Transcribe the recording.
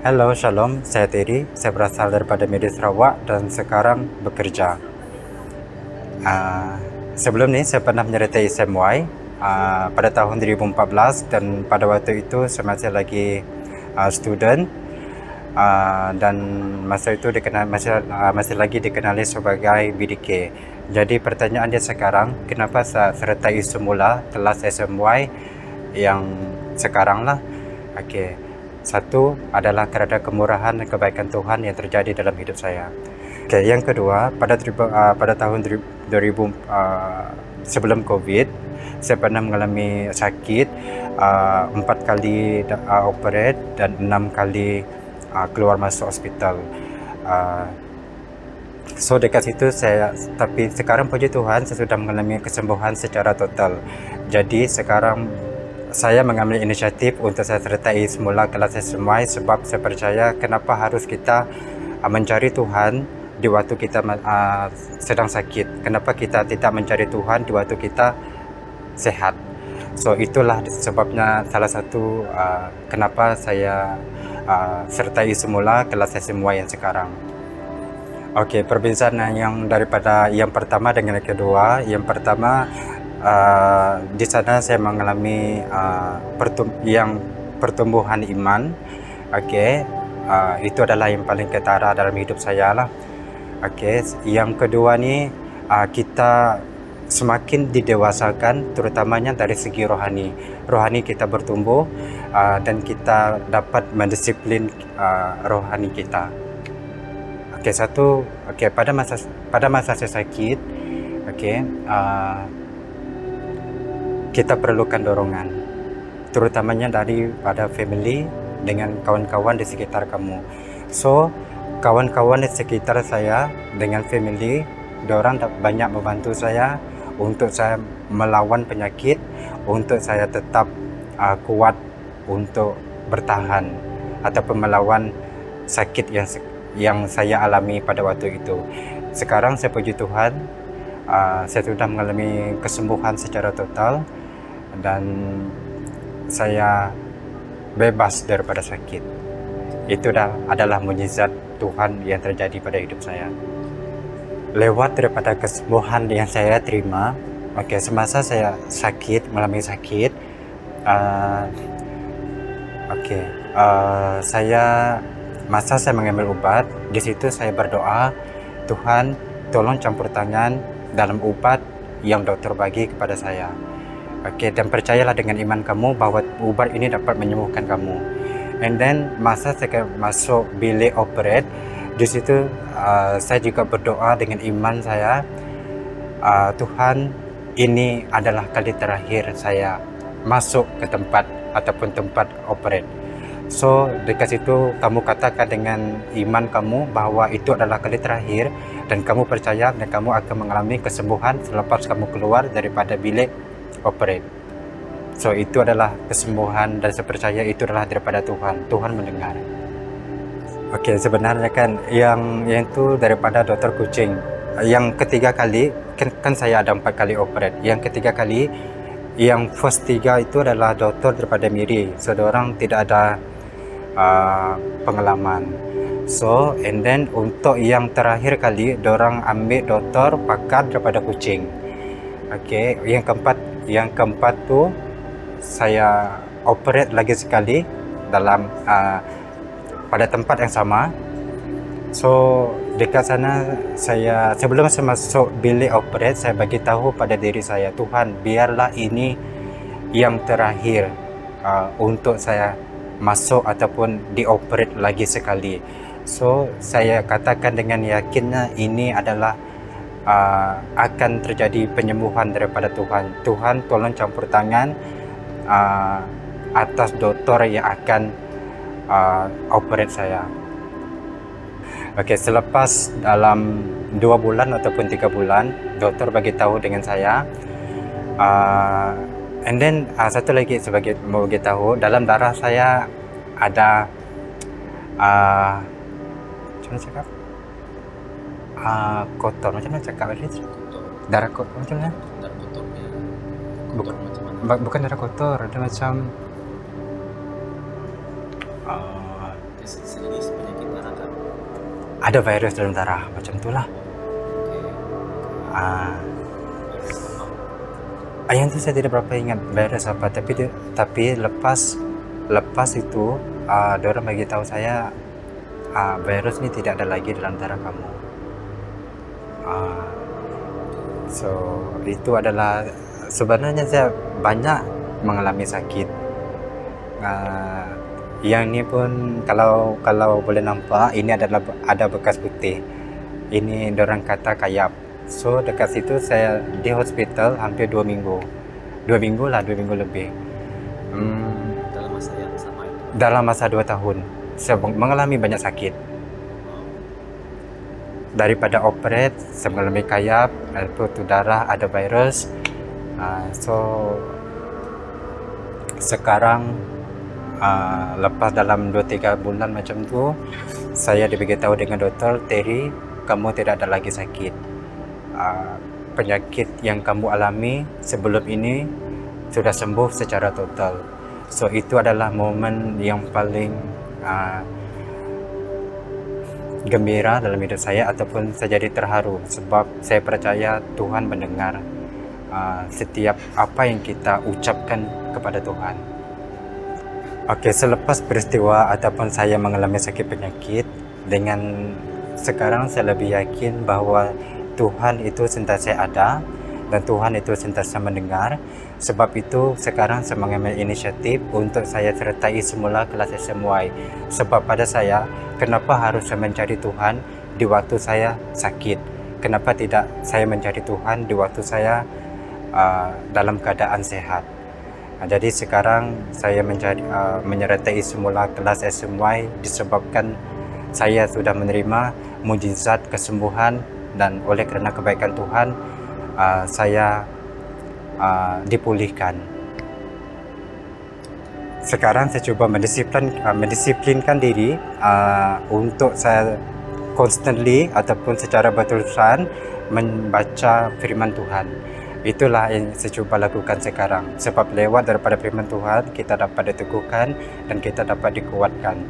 Halo, Shalom. Saya Terry. Saya berasal daripada Medan Sarawak dan sekarang bekerja. Sebelum ni saya pernah menyertai SMY pada tahun 2014 dan pada waktu itu saya masih lagi student dan masa itu masih lagi dikenali sebagai BDK. Jadi pertanyaan dia sekarang, kenapa saya sertai semula kelas SMY yang sekarang lah? Okey. Satu adalah kerana kemurahan dan kebaikan Tuhan yang terjadi dalam hidup saya. Okay, yang kedua, pada tahun 2000 sebelum COVID, saya pernah mengalami sakit 4 kali operate dan 6 kali keluar masuk hospital. So dekat situ tapi sekarang puji Tuhan saya sudah mengalami kesembuhan secara total. Jadi sekarang saya mengambil inisiatif untuk saya sertai semula kelas SMY sebab saya percaya kenapa harus kita mencari Tuhan di waktu kita sedang sakit. Kenapa kita tidak mencari Tuhan di waktu kita sehat. So itulah sebabnya salah satu kenapa saya sertai semula kelas SMY yang sekarang. Okey, perbezaan yang daripada yang pertama dengan yang kedua. Yang pertama, di sana saya mengalami pertumbuhan iman. Okey, itu adalah yang paling ketara dalam hidup saya lah. Okey, yang kedua ni kita semakin didewasakan, terutamanya dari segi rohani. Rohani kita bertumbuh dan kita dapat mendisiplin rohani kita. Okey, pada masa saya sakit, okey, kita perlukan dorongan, terutamanya daripada family dengan kawan-kawan di sekitar kamu. So, kawan-kawan di sekitar saya dengan family, diorang banyak membantu saya untuk saya melawan penyakit, untuk saya tetap kuat untuk bertahan ataupun melawan sakit yang saya alami pada waktu itu. Sekarang saya puji Tuhan, saya sudah mengalami kesembuhan secara total dan saya bebas daripada sakit. Itu adalah mukjizat Tuhan yang terjadi pada hidup saya. Lewat daripada kesembuhan yang saya terima, okey, semasa saya mengalami sakit, okey, masa saya mengambil ubat, di situ saya berdoa, Tuhan tolong campur tangan dalam ubat yang doktor bagi kepada saya. Okey, dan percayalah dengan iman kamu bahawa ubat ini dapat menyembuhkan kamu. And then masa saya masuk bilik operate, di situ saya juga berdoa dengan iman saya, Tuhan, ini adalah kali terakhir saya masuk ke tempat operate. So dekat situ kamu katakan dengan iman kamu bahawa itu adalah kali terakhir dan kamu percaya dan kamu akan mengalami kesembuhan selepas kamu keluar daripada bilik operate. So itu adalah kesembuhan dan saya percaya itu adalah daripada Tuhan. Tuhan mendengar. Okey, sebenarnya kan yang itu daripada doktor kucing. Yang ketiga kali kan saya ada 4 kali operate. Yang ketiga kali, yang first 3 itu adalah doktor daripada Miri. So diorang tidak ada pengalaman. So and then untuk yang terakhir kali diorang ambil doktor pakar daripada kucing. Okey, yang keempat tu saya operate lagi sekali dalam pada tempat yang sama. So dekat sana sebelum saya masuk bilik operate, saya bagi tahu pada diri saya, Tuhan, biarlah ini yang terakhir untuk saya masuk ataupun dioperate lagi sekali. So saya katakan dengan yakinnya ini adalah akan terjadi penyembuhan daripada Tuhan. Tuhan tolong campur tangan atas doktor yang akan operate saya. Okey, selepas dalam 2 bulan ataupun 3 bulan, doktor bagi tahu dengan saya, and then satu lagi mau bagi tahu, dalam darah saya ada macam mana cakap? Kotor, macam mana cakap tadi? Darah kotor macam mana? Darah kotornya kotor macam mana? Bukan darah kotor, ada macam Sejenis penyakit darah kan? Ada virus dalam darah macam itulah. Oke. Ah, Virus apa? yang itu saya tidak berapa ingat virus apa, tapi lepas itu dorang bagi tahu saya virus ini tidak ada lagi dalam darah kamu. Ah, so itu adalah sebenarnya saya banyak mengalami sakit. Yang ini pun kalau boleh nampak ini adalah ada bekas putih. Ini dorang kata kayap. So dekat situ saya di hospital hampir 2 minggu. 2 minggu lebih. Dalam masa yang sama itu. Dalam masa 2 tahun saya mengalami banyak sakit. Daripada operate saya mengalami kayap, itu darah, ada virus. So sekarang lepas dalam 2-3 bulan macam tu, saya diberitahu dengan doktor, Terry, kamu tidak ada lagi sakit. Penyakit yang kamu alami sebelum ini sudah sembuh secara total. So itu adalah momen yang paling gembira dalam hidup saya, ataupun saya jadi terharu sebab saya percaya Tuhan mendengar setiap apa yang kita ucapkan kepada Tuhan. Oke, selepas peristiwa ataupun saya mengalami sakit penyakit, dengan sekarang saya lebih yakin bahwa Tuhan itu sentiasa ada dan Tuhan itu sentiasa mendengar. Sebab itu sekarang saya mengambil inisiatif untuk saya sertai semula kelas SMY. Sebab pada saya, kenapa harus saya mencari Tuhan di waktu saya sakit? Kenapa tidak saya mencari Tuhan di waktu saya dalam keadaan sehat? Jadi sekarang saya menyertai semula kelas SMY disebabkan saya sudah menerima mujizat kesembuhan, dan oleh kerana kebaikan Tuhan saya dipulihkan. Sekarang saya cuba mendisiplinkan diri untuk saya constantly ataupun secara berterusan membaca firman Tuhan. Itulah yang saya cuba lakukan sekarang, sebab lewat daripada firman Tuhan kita dapat diteguhkan dan kita dapat dikuatkan.